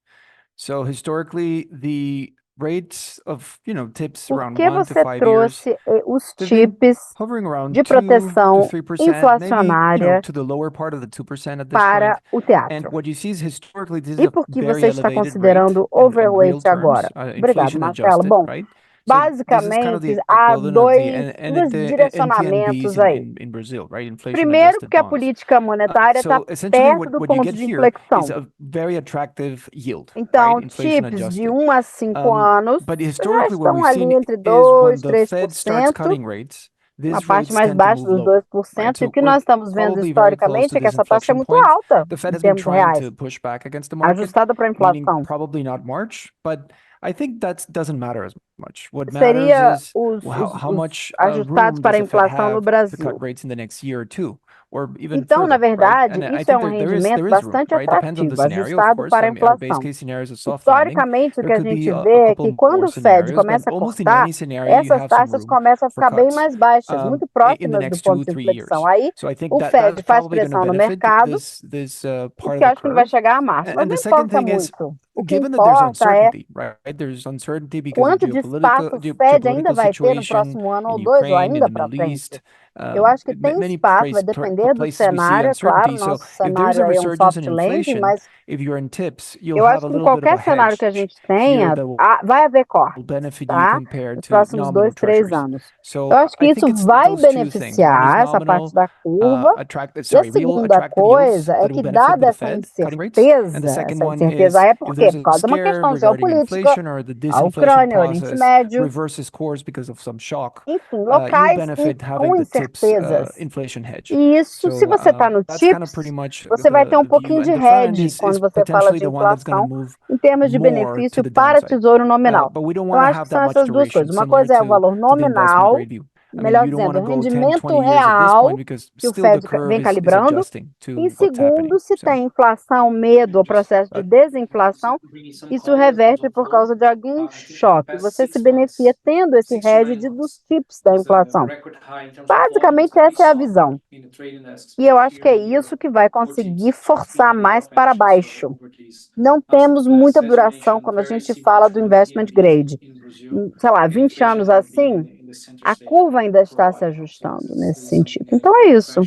So historically, the rates of, tips Por around que 1 to você 5 years, trouxe os they've been TIPS hovering around de 2 to proteção 3%, maybe, inflacionária to the lower part of the 2% at this para point. o And teatro? what you see is historically, this is E a por que very você está elevated rate considerando in real overweight terms, agora? Obrigado, inflation Marcelo. adjusted, Bom, right? So this is kind of basicamente the há equivalent of the dois direcionamentos NTN-Bs aí. in Brazil, right? Inflation Primeiro, adjusted porque a bonds. política monetária está So essentially, perto do what you ponto get de here is inflexão. a very attractive yield, Então, right? Inflation TIPS de adjusted. 1 a 5 anos But já historically, what estão we've ali seen entre is when 2%, the Fed starts 3%, cutting rates, na these parte rates mais tend to baixa move dos lower, 2%, right? e So o que we're nós estamos vendo probably very close historicamente to é que this essa taxa é inflection muito point. alta The Fed em has been termos trying reais, to push back against the market, ajustada para a meaning inflação. probably not March, but I think that doesn't matter as much. What matters Seria is os how much ajustados room para does a the Fed inflação no have to Brasil. cut rates in the next year or two, or even Então, na further, right? verdade, And I isso é think um there rendimento is room, bastante right? Depends on the atrativo, scenario, of ajustado course. para a I mean, our base inflação. case scenario is a soft landing. Historicamente, o que There a could be gente a vê é couple que quando more o Fed scenarios, but começa a almost in cortar, any scenario, you essas have some taxas room começam a for ficar bem cuts mais baixas, muito in the próximas do next ponto 2, de 3 inflexão. years. Aí, So I think o that Fed that's faz probably going to pressão no benefit mercado, this o part of que eu the acho que não vai curve. chegar a março, mas And não the second importa thing is, muito. O que given that there's importa é uncertainty, right? There's uncertainty because of quanto de espaço o Fed ainda geopolitical vai ter no situation próximo ano in ou dois, ou Ukraine, in ainda the para Middle frente. East, Eu acho que tem many espaço, vai depender do places we see cenário, é claro. uncertainty. So Nosso if there's cenário a aí é um resurgence in soft landing, inflation, mas if you're in tips, you'll eu have acho a que em little bit of a qualquer cenário que a hedge gente here tenha, that will vai haver cortes, benefit you tá? compared Nos to próximos nominal 2, 3 treasuries. anos. So Eu acho que I isso think it's vai those two things. One is beneficiar essa parte nominal, da curva. E a real segunda attractive yields coisa é that que, will benefit dada the essa Fed cutting rates. And the incerteza, second essa one incerteza is é if por quê? there's Por a causa de uma scare questão regarding geopolítica, inflation or the a disinflation Ucrânia, o Oriente process Médio, reverses course because of some shock, enfim, you locais benefit com having the TIPS incertezas. inflation hedge. E isso, se So você está no that's kind of TIPS, pretty much você vai ter um the view. pouquinho de And the front end hedge quando is você fala potentially de the one that's going to inflação move em termos de more to benefício the para downside. tesouro nominal. But we don't Eu want to acho que have são that much essas duas duration, coisas. Uma similar coisa é o valor to the investment nominal, grade view. I mean, melhor you don't want dizendo, o to go 10, rendimento 20 years at this real point because que o still the Fed curve vem is calibrando. adjusting to E what's happening. segundo, se So tem inflação, medo ou processo de desinflação, isso reverte por causa de algum choque. Você se beneficia tendo esse hedge dos TIPS da inflação. Basicamente, essa é a visão. E eu acho que é isso que vai conseguir forçar mais para baixo. Não temos muita duração quando a gente fala do investment grade. Sei lá, 20 anos assim, a curva ainda está se ajustando nesse sentido. Então é isso.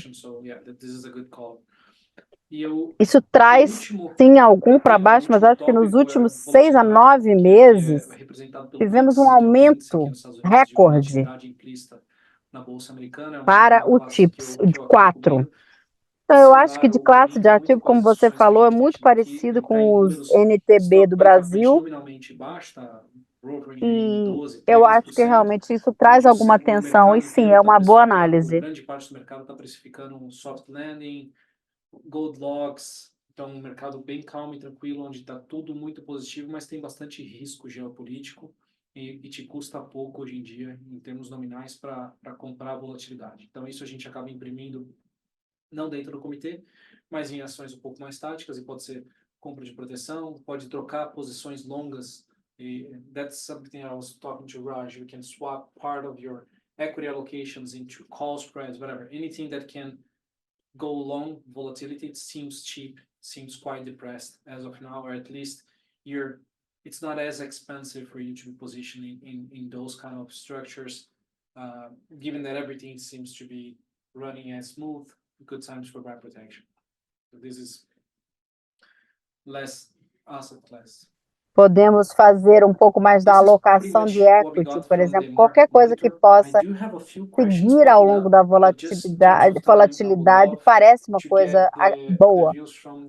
Isso traz, sim, algum para baixo, mas acho que nos últimos 6 a 9 meses tivemos um aumento recorde para o TIPS, de 4. Então, eu acho que de classe de ativo, como você falou, é muito parecido com os NTB do Brasil. E eu acho que realmente isso traz alguma atenção, e sim, é uma boa análise. Grande parte do mercado está precificando um soft landing, gold logs, então um mercado bem calmo e tranquilo, onde está tudo muito positivo, mas tem bastante risco geopolítico e te custa pouco hoje em dia, em termos nominais, para comprar volatilidade. Então isso a gente acaba imprimindo não dentro do comitê, mas em ações um pouco mais táticas, e pode ser compra de proteção, pode trocar posições longas, e that's something I was talking to Raj, you can swap part of your equity allocations into call spreads, whatever, anything that can go long volatility. It seems cheap, seems quite depressed as of now, or at least it's not as expensive for you to be positioning in those kind of structures, given that everything seems to be running as smooth. Good times for buy protection. So this is less asset class. Podemos fazer um pouco mais da alocação de equity, por exemplo, qualquer coisa que possa seguir ao longo da volatilidade parece uma coisa boa.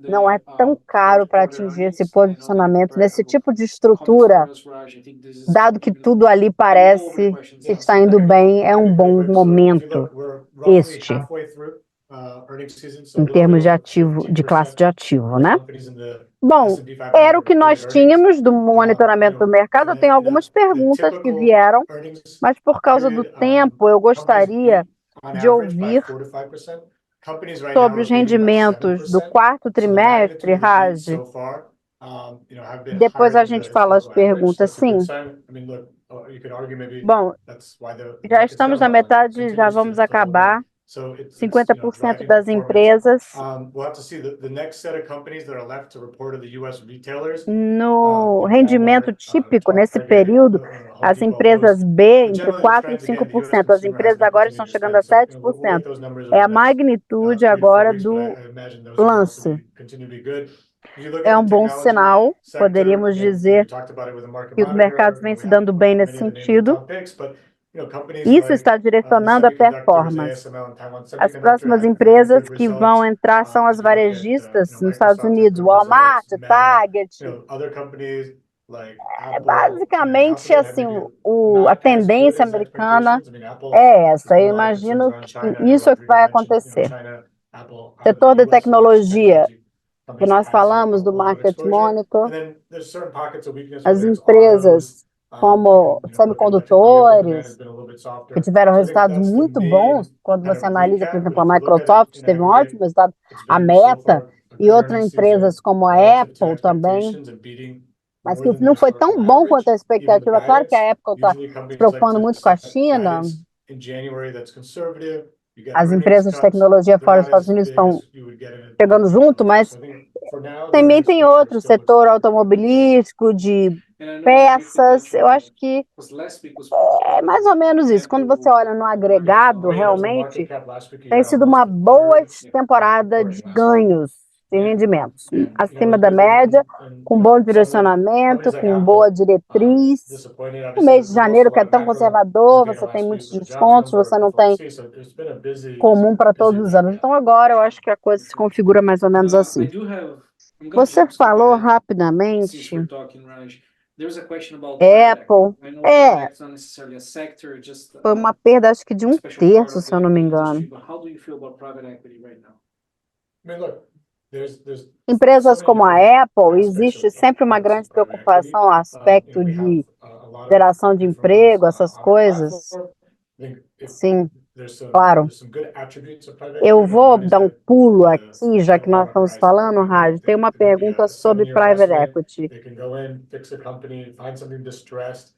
Não é tão caro para atingir esse posicionamento nesse tipo de estrutura, dado que tudo ali parece que está indo bem, é um bom momento este, em termos de ativo, de classe de ativo, né? Bom, era o que nós tínhamos do monitoramento do mercado. Eu tenho algumas perguntas que vieram, mas por causa do tempo eu gostaria de ouvir companies right sobre now os are beating by rendimentos do 7%. quarto So the trimestre, magnitude of the beat Raj, so far, have been depois higher a than the gente fala as historical average. perguntas, That's a good sim. sign. I mean, look, you could argue maybe Bom, that's why the já market's estamos done na well and metade, já continues vamos to hold up. acabar. So it's 50% driving das performance. empresas We'll have to see the next set of companies that are left to report are the US retailers. no rendimento típico nesse Target, período, Home as Depot, empresas Lowe's. B But entre generally, the 4% e trends, again, the US 5%. As consumer has empresas been agora estão continuing to chegando a spend. So, we'll 7%. get those numbers É over a the next magnitude 3 to 4 agora weeks, but do I imagine those will also lance. continue to be good. If you look É at um the bom technology sinal, sector, poderíamos again, we dizer talked about it with the market que os mercados monitor, vêm we se have dando bem nesse many of the names in sentido. top picks, but companies Isso like está the direcionando a semiconductors, performance. ASML and Taiwan As Semiconductor próximas had very empresas good que vão results. entrar são as If you look at varejistas nos Estados Microsoft had Unidos, good Walmart, results, Meta, Target. other companies like Apple and Basicamente, Alphabet had assim, maybe a not as good tendência as americana expectations. I mean, Apple, é there's essa. been Eu a lot of concerns imagino around que China. I know isso é que Rodrigo vai mentioned, acontecer. China, Apple, Setor de the US largest tecnologia, technology que companies nós has falamos a do lot of Market exposure. Monitor, And then there's certain pockets of weakness, as whether it's autos, empresas como look at electric vehicle demand has semicondutores, been a little bit softer. que tiveram So I think resultados that's the muito main bons, quando kind você of analisa, por recap. But exemplo, a if you look at it Microsoft in teve um aggregate, ótimo resultado, it's a been so Meta far a e good outras earnings empresas season como a relative to Apple também, expectations and beating mas more que than the não foi historical tão bom quanto average, a even the expectativa. Claro que guidance. a Apple está Usually se companies like preocupando to muito com a set China, guidance in January that's conservative. You get as earnings empresas de cuts. tecnologia They're fora dos not Estados as Unidos big estão as you would get in chegando a junto, typical year. mas So I think for now, the também earnings tem picture outro still looks setor pretty good. automobilístico, de And I know briefly peças. touching Eu on acho that, que because last week was é mais ou menos isso. Quando você Apple olha no market agregado, I mean, in terms of market realmente cap last week, you tem had sido almost uma a boa third temporada reporting de last week. ganhos de And rendimentos, acima it's da good média, com bom some direcionamento, companies like com boa Apple, diretriz. disappointed. O Obviously, mês de there's also janeiro, a que é lot of tão macro conservador, data você tem last week muitos with the jobs descontos, number, você não tem FOMC, so it's been a busy comum para week. todos os anos. Então, agora eu acho que a coisa se configura mais ou menos I assim. do have. I'm gonna Você skip falou ahead since rapidamente we're talking, Raj. There's a question about private Apple. equity. I know private equity is not necessarily a sector, just Foi uma perda, acho que de a um special part terço, of se eu não me the engano. industry. But how do you feel about private equity right now? I mean, look, there's Empresas so many como a different Apple, aspects existe of sempre uma parts grande of private equity. preocupação, aspecto We have de a lot of geração de different ones emprego, essas on our coisas. platform. I think Sim, claro. there's some good attributes of private equity. Eu vou One is dar um that pulo the aqui, já que nós long estamos horizon. falando, Rádio. Tem uma It could be pergunta a sobre 7-year private investment. equity. They can go in, fix a company, find something distressed.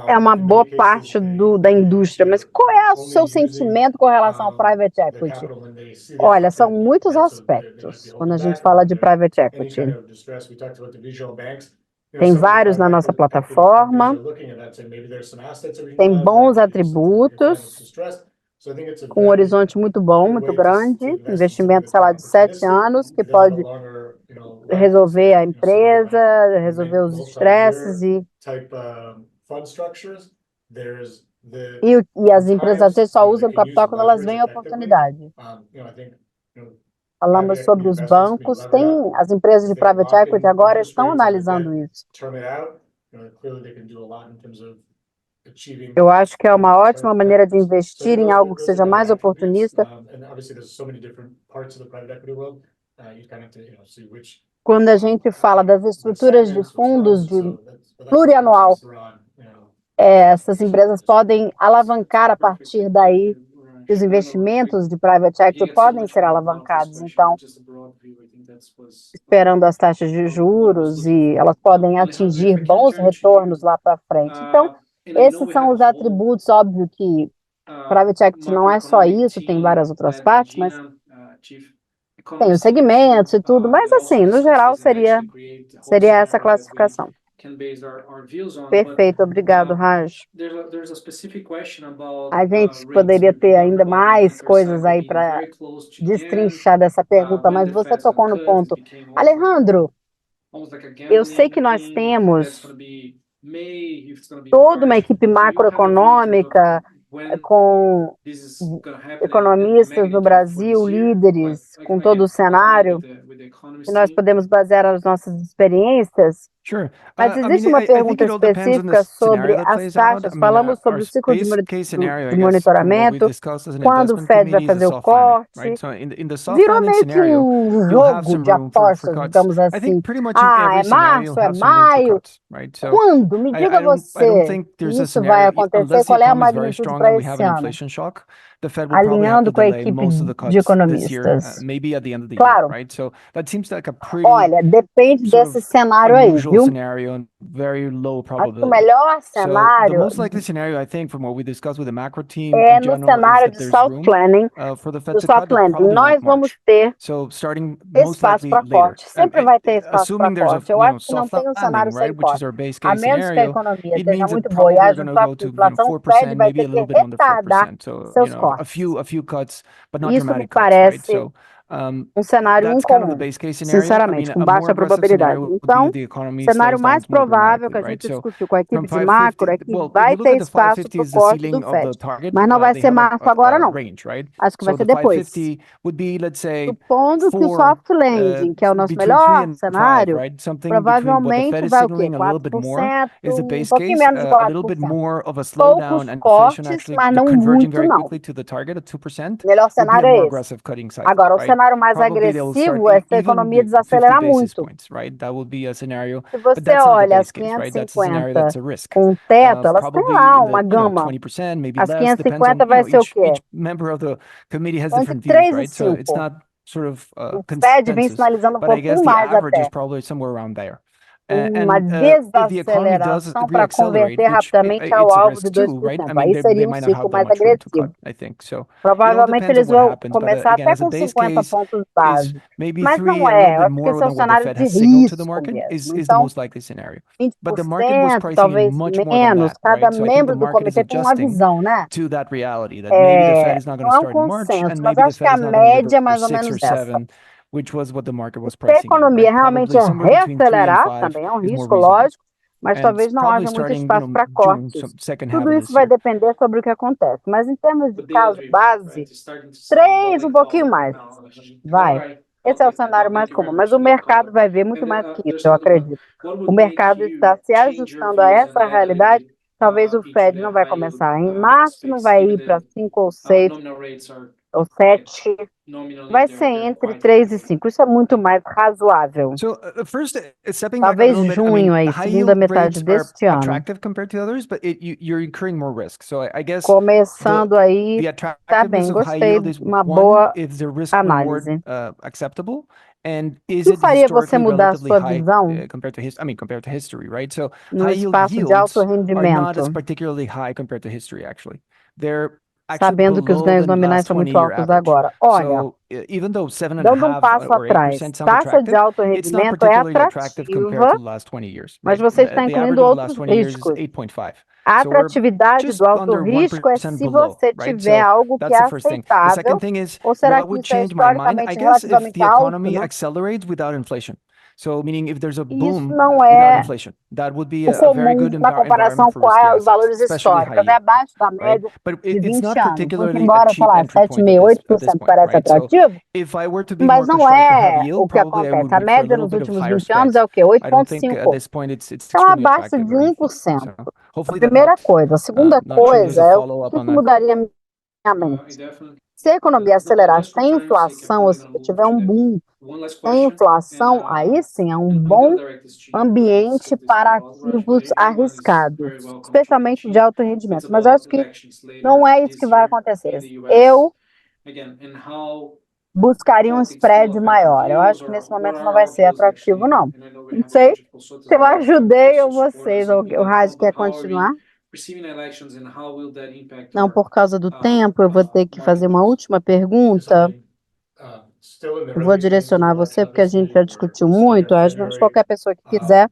É uma In boa many cases, parte da indústria, mas qual é o only seu using sentimento com relação ao private the equity? capital when they see the Olha, são opportunity, muitos right? So they might aspectos be quando a holding gente back, fala and de when there's private any equity. kind of distress. We talked about the regional banks. Tem Some of the vários na private nossa equity companies plataforma, are looking at that, saying maybe there's some assets of tem regional bons banks, maybe something they can find that's atributos, distressed. So I think it's a com um very horizonte muito bom, good muito way to grande, invest in something investimento, that's sei lá, more de 7 opportunistic. anos, que It has a pode longer, life, resolver a some of the empresa, resolver os estresses type fund structures. There's e as empresas às times vezes só they usam can use capital quando elas leverage veem a effectively. oportunidade. I think Falamos private sobre equity os investments can be bancos, levered up. as empresas de If they private lock in equity agora interest estão rates on the analisando debt, isso. term it out, clearly they can do a lot in terms of achieving Eu acho que é uma ótima return maneira de benefits. So I investir think em algo que those are seja kind of mais attributes. oportunista. And obviously there's so many different parts of the private equity world. You kind of have to see which Quando a gente fala das estruturas de segments, which fundos funds. de So that's plurianual, focused around, essas empresas podem alavancar a partir daí, e os investimentos de private equity podem ser alavancados. Então, esperando as taxas de juros, e elas podem atingir bons retornos lá para frente. Então, esses são os atributos, óbvio que private equity não é só isso, tem várias outras partes, mas tem os segmentos e tudo, mas assim, no geral seria essa classificação. Perfeito, obrigado, Raj. A gente poderia ter ainda mais coisas aí para destrinchar dessa pergunta, mas você tocou no ponto. Alejandro, eu sei que nós temos toda uma equipe macroeconômica com economistas no Brasil, líderes, com todo o cenário, que nós podemos basear as nossas experiências. Sure. Mas I existe mean, uma I think pergunta it all depends on the específica sobre scenario that as plays out. taxas. I mean, Falamos sobre our o ciclo de base case scenario, I guess, from what we monitoramento, discussed as an quando o investment Fed vai committee is a fazer o soft landing, corte. right? So in the soft Virou landing meio que scenario, um you'll have jogo some de room for apostas, cuts. digamos I assim. think pretty much in Ah, every é scenario you'll março, é have some room for maio. cuts, right? So Quando? Me diga I don't você think que there's a isso vai scenario acontecer. unless the Qual é a economy is very magnitude strong para and we esse have an ano? inflation shock. the Fed will probably have to alinhando com a delay equipe most of the de cuts this year, economistas. maybe at the end of the year, Claro. right? So that seems like a pretty Olha, depende sort desse of cenário aí, unusual viu? scenario and very low Acho que o probability. melhor So the cenário most likely scenario, I think, from what we discussed with the macro team é in no general, is cenário that de there's soft room landing, for the Fed do to cut, soft but landing. probably Nós not vamos March. ter So starting most espaço likely para later. corte. Sempre vai ter espaço para Assuming there's a corte. Eu acho que não soft tem um cenário landing, sem right, which is corte. our base A case menos que a scenario, economia it esteja means that muito boa e probably we're haja going um to go toque de to inflação, o 4%, Fed vai maybe a ter que little bit under retardar 4%. So, seus cortes. a few cuts, but not Isso me dramatic cuts, right? parece So cenário that's kind of the incomum, base case scenario. I sinceramente, mean, com a more baixa aggressive probabilidade. scenario would be Então, if the economy o cenário slows mais down more provável que dramatically, a right? gente So discutiu com a from equipe de macro é 550, que well, if vai you look ter at the espaço 550 para o is the corte ceiling do of the Fed. target. Mas não vai They ser have março agora, não. range, right? Acho que vai So ser the depois. 550 would be, let's say, Supondo que o 4, soft landing, que é o nosso between 3 melhor and 5, cenário, right? Something between what the Fed provavelmente is vai o quê? signaling a little bit more 4%, is the base pouquinho case, menos de a little bit 4%. more of a Poucos slowdown and inflation cortes, actually mas não converging muito, very não. quickly to the target of 2% O melhor would be a cenário more é esse. aggressive cutting cycle, Agora, o right? cenário mais Probably they will start agressivo é se a even economia 50 desacelerar basis muito. points, right? That would be a scenario, Se but você that's not the olha as base case, right? That's a scenario 550 that's a risk. com teto, elas têm Probably lá in uma the, gama. 20%, maybe As less, depends on, 550 vai ser o quê? each member of the committee has Entre different 3 views, e right? So it's 5. not sort of O Fed vem consensus, sinalizando um but I guess pouquinho the mais average is até. probably somewhere around there. Uma If the economy does desaceleração para reaccelerate, converter which rapidamente ao it's a alvo de risk too, right? 2%. I mean, Aí seria they um might not ciclo have that mais much room to cut, agressivo. I think. So it all Provavelmente depends on eles what vão happens, but começar again, até as a com base 50 case, pontos is base. maybe Mas 3, não a little é, eu bit acho que more esse é than o what the cenário Fed de has signaled to the risco market mesmo. is the Então, most likely scenario. But the market was 20%, pricing in talvez much more than menos, that, cada right? So I think the membro do market is comitê tem uma adjusting visão, né? to that reality that maybe the Fed is not going Não to é um start in March, consenso, and mas maybe eu the acho que Fed a is not going to média é deliver mais ou 6 or menos essa. 7, which was what the market was Se a pricing in, economia right? realmente Probably somewhere between 3 and reacelerar, 5 também é um is more risco, reasonable. lógico, mas And talvez não probably haja muito starting, espaço para June, cortes. second half Tudo of isso this vai year. depender sobre o que acontece. Mas em termos de But the caso other, base, right, it's starting to sound 3, um like pouquinho fall mais. now. Vai. Alright, Esse é o okay, then cenário mais thank you very comum, mas much o for that mercado color. vai ver muito And then mais que isso, there's eu another one. acredito. What O would make mercado you está se change your ajustando a views and essa add a little realidade. bit Talvez o into Fed the não vai high yield começar em março, não space, vai given ir para that 5 ou 6 nominal rates are ou 7. nominally Vai they're ser entre quite 3 e 5. Isso é muito mais razoável. So first, stepping back a Talvez little bit, I mean, junho aí, the high segunda yield metade rates are deste ano. attractive compared to others, but you're incurring more risk. So I guess Começando aí, the tá attractiveness bem, of high gostei, yield is uma one, boa is the risk reward análise. acceptable? And O is que it faria você historically mudar a relatively sua high visão compared to compared to history, right? So no high yield espaço de yields alto are not rendimento, as particularly high compared to history, actually. They're actually sabendo que os below ganhos the nominais last são muito 20-year altos average. agora? Olha, So even though dando um 7.5 passo or 8% atrás, sounds taxa de attractive, alto it's not rendimento é particularly attractive compared atrativa, to the last 20 years, mas right? você está The average incluindo of the last outros 20 years is riscos. 8.5. A So we're atratividade just do alto under risco é 1% se below, você right? tiver So algo que é that's the first thing. The aceitável, second thing is ou será what que would isso é change my mind, I historicamente guess, if relativamente the alto, economy né? accelerates without inflation. So meaning if there's a Isso boom não without é inflation, that would be o a very comum good na comparação environment for com risky os assets, valores especially high históricos. É yield, abaixo da right? média But de it's 20 not anos. Muito particularly a embora, sei cheap lá, entry point 7,5%, at this 8% point, parece right? So atrativo, if I were to be mas more não constructive to have é yield, o que probably I acontece. would A reach for a média little nos bit of últimos higher 20 anos spreads. é o quê? I don't think at 8,5%. this point it's Então, extremely abaixo attractive de or anything. 1%. So A hopefully that primeira helps. coisa. A segunda Not sure there's coisa a é o follow-up que on that. mudaria minha mente. Se a economia acelerar sem inflação, ou se tiver um boom sem inflação, aí sim é um bom ambiente para ativos arriscados, especialmente de alto rendimento. Mas eu acho que não é isso que vai acontecer. Eu buscaria um spread maior. Eu acho que nesse momento não vai ser atrativo, não. Não sei se eu ajudei ou vocês. O Raj quer continuar? Não, por causa do tempo, eu vou ter que fazer uma última pergunta. Eu vou direcionar você, porque a gente já discutiu muito, mas qualquer pessoa que quiser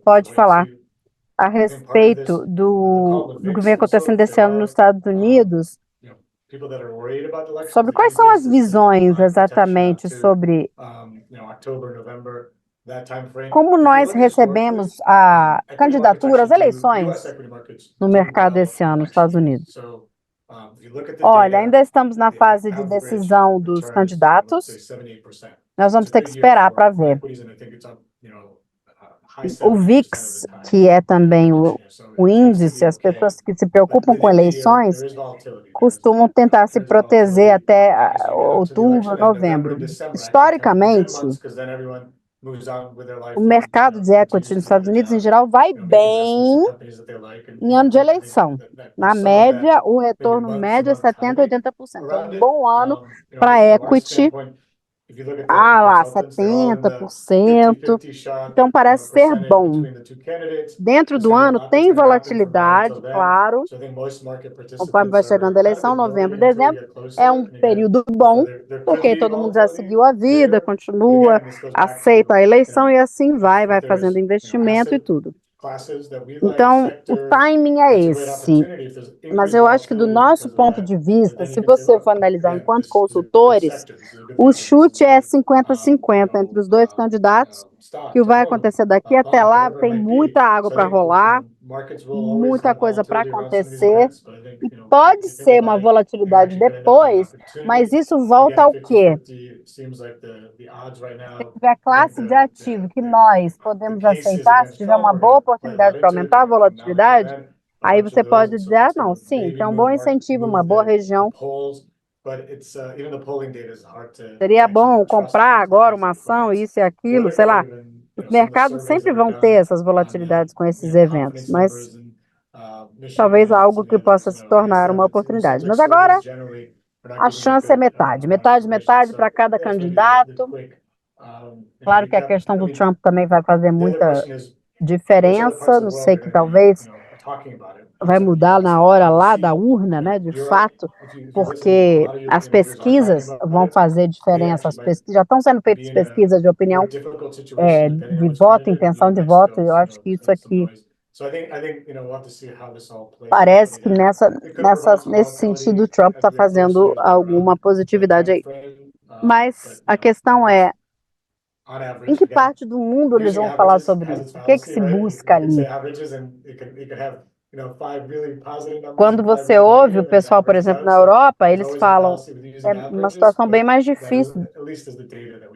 pode falar a respeito do que vem acontecendo esse ano nos Estados Unidos, sobre quais são as visões exatamente sobre como nós recebemos a candidatura, as eleições no mercado esse ano nos Estados Unidos. Olha, ainda estamos na fase de decisão dos candidatos. Nós vamos ter que esperar para ver. O VIX, que é também o índice, as pessoas que se preocupam com eleições costumam tentar se proteger até outubro, novembro. Historicamente, O mercado de equity nos Estados Unidos, em geral, vai bem em ano de eleição. Na média, o retorno médio é 70%, 80%. É um bom ano para equity. Lá, 70%. Então, parece ser bom. Dentro do ano, tem volatilidade, claro. Conforme vai chegando a eleição, novembro, dezembro, é um período bom, porque todo mundo já seguiu a vida, continua, aceita a eleição e assim vai fazendo investimento e tudo. Então, o timing é esse. Mas eu acho que do nosso ponto de vista, se você for analisar enquanto consultores, o chute é 50-50 entre os dois candidatos, que o vai acontecer daqui até lá, tem muita água para rolar, muita coisa para acontecer, e pode ser uma volatilidade depois, mas isso volta ao quê? Se tiver classe de ativo que nós podemos aceitar, se tiver uma boa oportunidade para aumentar a volatilidade, aí você pode dizer, não, sim, tem um bom incentivo, uma boa região. Seria bom comprar agora uma ação, isso e aquilo, sei lá. Os mercados sempre vão ter essas volatilidades com esses eventos, mas talvez algo que possa se tornar uma oportunidade. Mas agora, a chance é metade, metade para cada candidato. Claro que a questão do Trump também vai fazer muita diferença, não sei que talvez vai mudar na hora lá da urna, né, de fato, porque as pesquisas vão fazer diferença, as pesquisas, já estão sendo feitas pesquisas de opinião, de voto, intenção de voto, eu acho que isso aqui parece que nesse sentido o Trump está fazendo alguma positividade aí. Mas a questão é, em que parte do mundo eles vão falar sobre isso? O que se busca ali? Quando você ouve o pessoal, por exemplo, na Europa, eles falam é uma situação bem mais difícil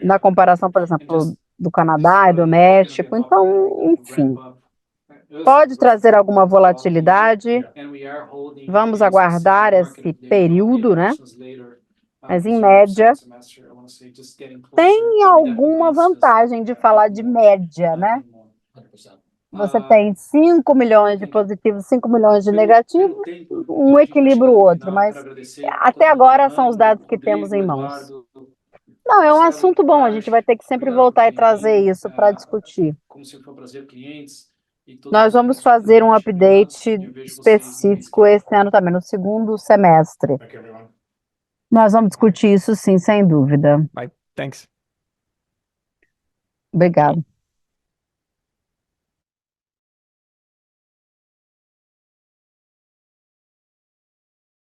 na comparação, por exemplo, do Canadá e do México. Então, enfim, pode trazer alguma volatilidade. Vamos aguardar esse período, né? Mas, em média, tem alguma vantagem de falar de média, né? Você tem 5 milhões de positivos, 5 milhões de negativos, um equilibra o outro, mas até agora são os dados que temos em mãos. Não, é um assunto bom, a gente vai ter que sempre voltar e trazer isso para discutir. Nós vamos fazer um update específico esse ano também, no segundo semestre. Nós vamos discutir isso sim, sem dúvida. Bye. Thanks. Obrigado.